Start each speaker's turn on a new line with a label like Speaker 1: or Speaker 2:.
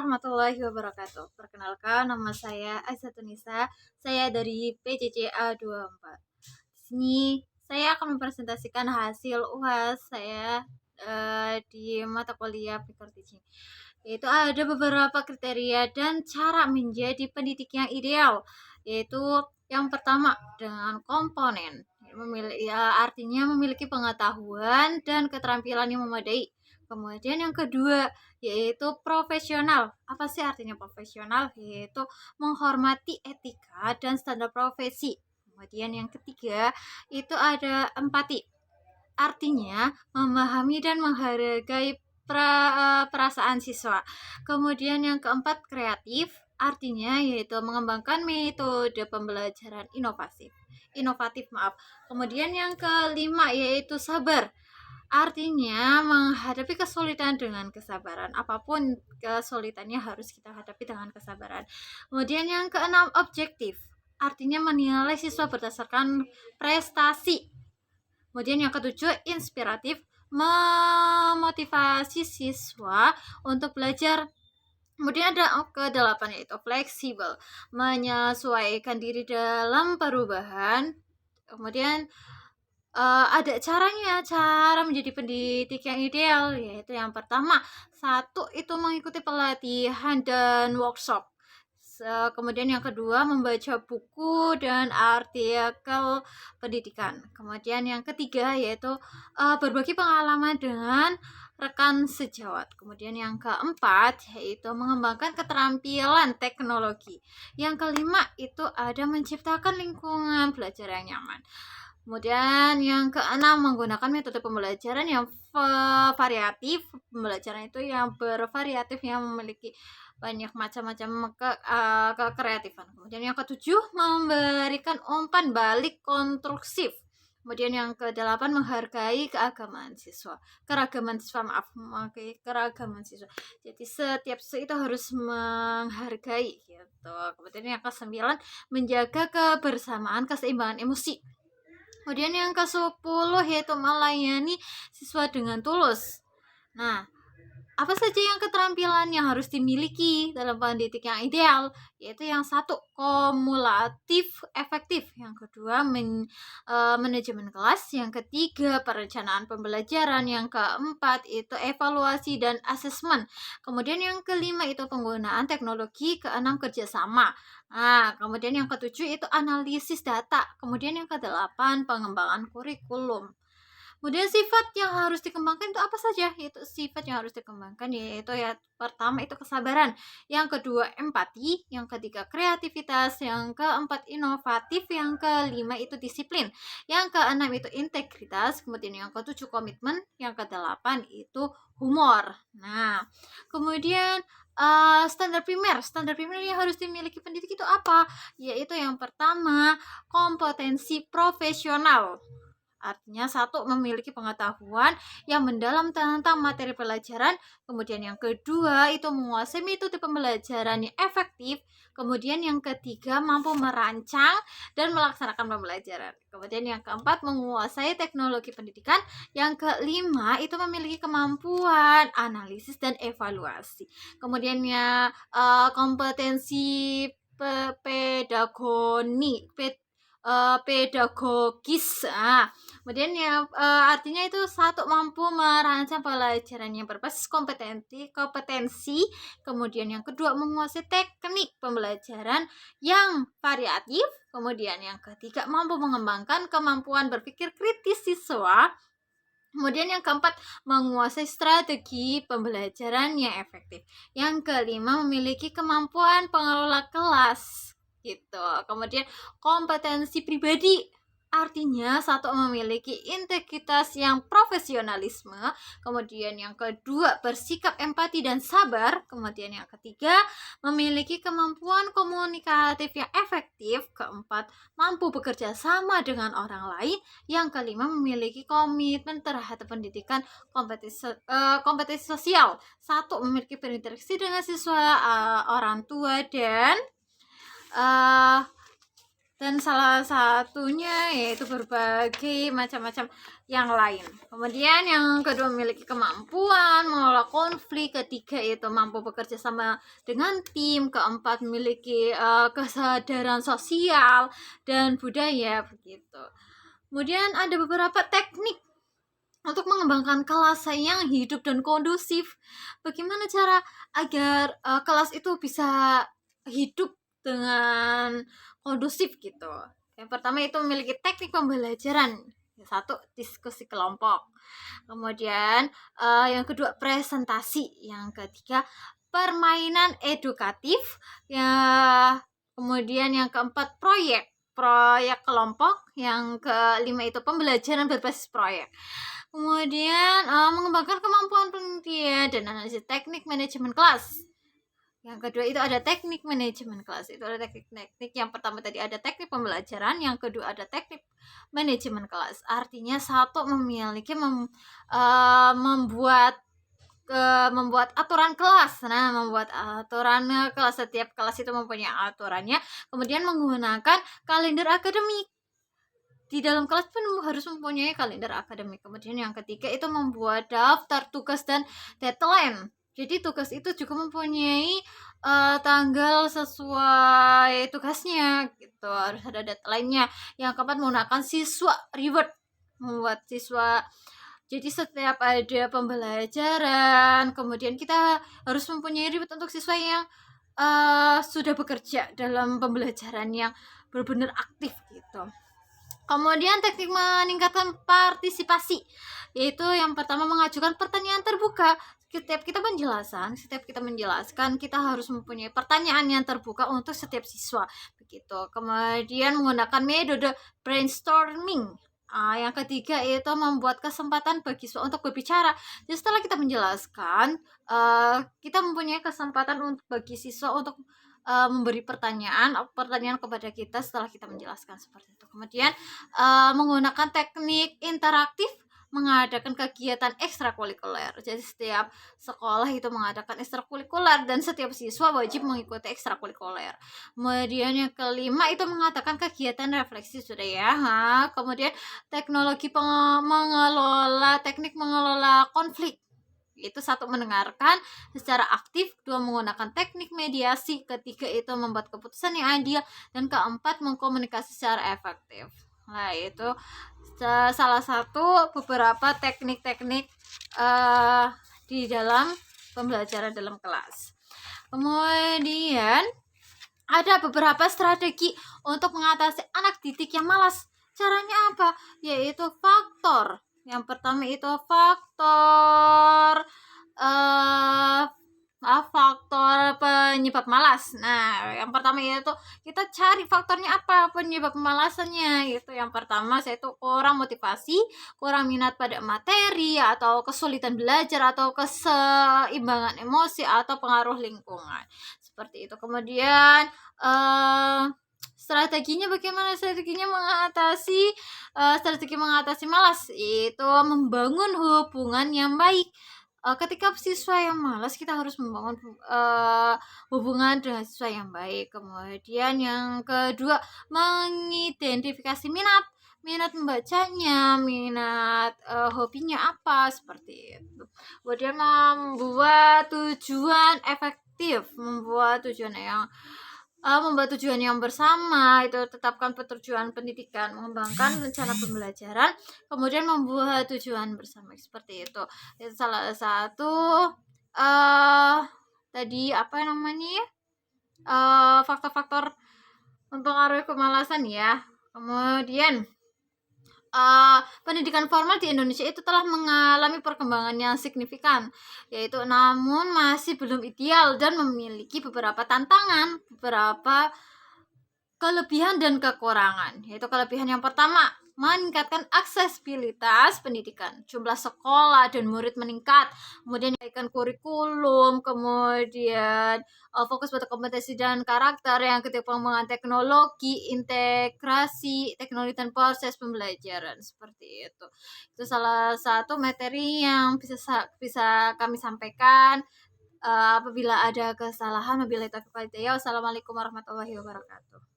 Speaker 1: warahmatullahi wabarakatuh. Perkenalkan, nama saya Aisyah. Saya dari PCCA 24. Di sini saya akan mempresentasikan hasil UAS saya di mata kuliah People Teaching. Yaitu ada beberapa kriteria dan cara menjadi pendidik yang ideal. Yaitu yang pertama dengan komponen. Artinya memiliki pengetahuan dan keterampilan yang memadai. Kemudian yang kedua yaitu profesional. Apa sih artinya profesional? Yaitu menghormati etika dan standar profesi. Kemudian yang ketiga itu ada empati. Artinya memahami dan menghargai perasaan siswa. Kemudian yang keempat kreatif. Artinya yaitu mengembangkan metode pembelajaran inovatif. Kemudian yang kelima yaitu sabar. Artinya menghadapi kesulitan dengan kesabaran. Apapun kesulitannya harus kita hadapi dengan kesabaran. Kemudian yang keenam objektif. Artinya menilai siswa berdasarkan prestasi. Kemudian yang ketujuh inspiratif, memotivasi siswa untuk belajar. Kemudian ada ke-8 yaitu fleksibel, menyesuaikan diri dalam perubahan. Kemudian ada caranya, cara menjadi pendidik yang ideal, yaitu yang pertama, satu itu mengikuti pelatihan dan workshop. Kemudian yang kedua membaca buku dan artikel pendidikan. Kemudian yang ketiga yaitu berbagi pengalaman dengan rekan sejawat. Kemudian yang keempat yaitu mengembangkan keterampilan teknologi. Yang kelima itu ada menciptakan lingkungan belajar yang nyaman. Kemudian yang keenam menggunakan metode pembelajaran yang variatif. Pembelajaran itu yang bervariatif, yang memiliki banyak macam-macam kekreatifan. Kemudian yang ketujuh memberikan umpan balik konstruksif. Kemudian yang ke-8 menghargai keragaman siswa. Jadi setiap siswa itu harus menghargai gitu. Kemudian yang ke-9 menjaga kebersamaan, keseimbangan emosi. Kemudian yang ke-10 yaitu melayani siswa dengan tulus. Nah, apa saja yang keterampilan yang harus dimiliki dalam pendidik yang ideal? Yaitu yang satu, kumulatif efektif. Yang kedua, manajemen kelas. Yang ketiga, perencanaan pembelajaran. Yang keempat, itu evaluasi dan asesmen. Kemudian yang kelima, itu penggunaan teknologi. Keenam, kerjasama. Nah, kemudian yang ketujuh, itu analisis data. Kemudian yang ke-8, pengembangan kurikulum. Kemudian sifat yang harus dikembangkan itu apa saja? Itu sifat yang harus dikembangkan yaitu ya pertama itu kesabaran, yang kedua empati, yang ketiga kreativitas, yang keempat inovatif, yang kelima itu disiplin, yang keenam itu integritas, kemudian yang ketujuh komitmen, yang kedelapan itu humor. Nah, kemudian standar primer yang harus dimiliki pendidik itu apa? Yaitu yang pertama kompetensi profesional. Artinya satu, memiliki pengetahuan yang mendalam tentang materi pelajaran. Kemudian yang kedua itu menguasai metode pembelajaran yang efektif. Kemudian yang ketiga mampu merancang dan melaksanakan pembelajaran. Kemudian yang keempat menguasai teknologi pendidikan. Yang kelima itu memiliki kemampuan analisis dan evaluasi. Kemudian kompetensi pedagogis. Kemudian artinya itu satu, mampu merancang pelajaran yang berbasis kompetensi. Kemudian yang kedua menguasai teknik pembelajaran yang variatif. Kemudian yang ketiga mampu mengembangkan kemampuan berpikir kritis siswa. Kemudian yang keempat menguasai strategi pembelajaran yang efektif. Yang kelima memiliki kemampuan pengelola kelas gitu. Kemudian kompetensi pribadi, artinya satu, memiliki integritas yang profesionalisme. Kemudian yang kedua bersikap empati dan sabar. Kemudian yang ketiga memiliki kemampuan komunikatif yang efektif. Keempat mampu bekerja sama dengan orang lain. Yang kelima memiliki komitmen terhadap pendidikan, kompetisi sosial. Satu, memiliki berinteraksi dengan siswa, orang tua dan salah satunya yaitu berbagai macam-macam yang lain. Kemudian yang kedua memiliki kemampuan mengelola konflik, ketiga itu mampu bekerja sama dengan tim, keempat memiliki kesadaran sosial dan budaya begitu. Kemudian ada beberapa teknik untuk mengembangkan kelas yang hidup dan kondusif. Bagaimana cara agar kelas itu bisa hidup dengan kondusif gitu. Yang pertama itu memiliki teknik pembelajaran. Yang satu, diskusi kelompok. Kemudian yang kedua, presentasi. Yang ketiga, permainan edukatif. Ya, kemudian yang keempat, proyek kelompok. Yang kelima itu pembelajaran berbasis proyek. Kemudian mengembangkan kemampuan penelitian dan analisis teknik manajemen kelas. Yang kedua itu ada teknik manajemen kelas. Itu ada teknik-teknik. Yang pertama tadi ada teknik pembelajaran, yang kedua ada teknik manajemen kelas. Artinya satu memiliki membuat aturan kelas. Nah, membuat aturan kelas, setiap kelas itu mempunyai aturannya. Kemudian menggunakan kalender akademik. Di dalam kelas pun harus mempunyai kalender akademik. Kemudian yang ketiga itu membuat daftar tugas dan deadline. Jadi tugas itu juga mempunyai tanggal sesuai tugasnya gitu, harus ada deadline-nya. Yang keempat menggunakan siswa reward, membuat siswa. Jadi setiap ada pembelajaran, kemudian kita harus mempunyai reward untuk siswa yang sudah bekerja dalam pembelajaran yang benar-benar aktif gitu. Kemudian teknik meningkatkan partisipasi, yaitu yang pertama mengajukan pertanyaan terbuka. Setiap kita menjelaskan, kita harus mempunyai pertanyaan yang terbuka untuk setiap siswa. Begitu. Kemudian menggunakan metode brainstorming. Yang ketiga itu membuat kesempatan bagi siswa untuk berbicara. Jadi setelah kita menjelaskan, kita mempunyai kesempatan untuk bagi siswa untuk memberi pertanyaan kepada kita setelah kita menjelaskan seperti itu. Kemudian menggunakan teknik interaktif, mengadakan kegiatan ekstrakurikuler. Jadi setiap sekolah itu mengadakan ekstrakurikuler dan setiap siswa wajib mengikuti ekstrakurikuler. Kemudian yang kelima itu mengadakan kegiatan refleksi sudah ya. Kemudian teknik mengelola konflik. Itu satu, mendengarkan secara aktif, dua menggunakan teknik mediasi, ketiga itu membuat keputusan yang adil, dan keempat mengkomunikasi secara efektif. Nah, itu salah satu beberapa teknik-teknik di dalam pembelajaran dalam kelas. Kemudian ada beberapa strategi untuk mengatasi anak didik yang malas. Caranya apa? Yaitu faktor. Yang pertama itu faktor penyebab malas. Nah, yang pertama itu kita cari faktornya apa, penyebab pemalasannya. Itu yang pertama yaitu kurang motivasi, kurang minat pada materi, atau kesulitan belajar, atau keseimbangan emosi, atau pengaruh lingkungan. Seperti itu. Kemudian strateginya bagaimana? Strategi mengatasi malas itu membangun hubungan yang baik. Ketika siswa yang malas, kita harus membangun hubungan dengan siswa yang baik. Kemudian yang kedua, mengidentifikasi minat membacanya, minat hobinya apa, seperti itu. Kemudian membuat tujuan efektif, membuat tujuan yang bersama, itu tetapkan tujuan pendidikan, mengembangkan rencana pembelajaran, kemudian membuat tujuan bersama, seperti itu. Itu salah satu tadi faktor-faktor mempengaruhi kemalasan ya. Kemudian pendidikan formal di Indonesia itu telah mengalami perkembangan yang signifikan, yaitu namun masih belum ideal dan memiliki beberapa tantangan, beberapa kelebihan dan kekurangan. Yaitu kelebihan yang pertama, meningkatkan aksesibilitas pendidikan, jumlah sekolah dan murid meningkat, kemudian menaikkan kurikulum, kemudian fokus pada kompetensi dan karakter, yang ketiga pengembangan teknologi, integrasi teknologi dan proses pembelajaran, seperti itu. Itu salah satu materi yang bisa kami sampaikan. Apabila ada kesalahan, wabillahi taufiq wal hidayah. Wassalamualaikum warahmatullahi wabarakatuh.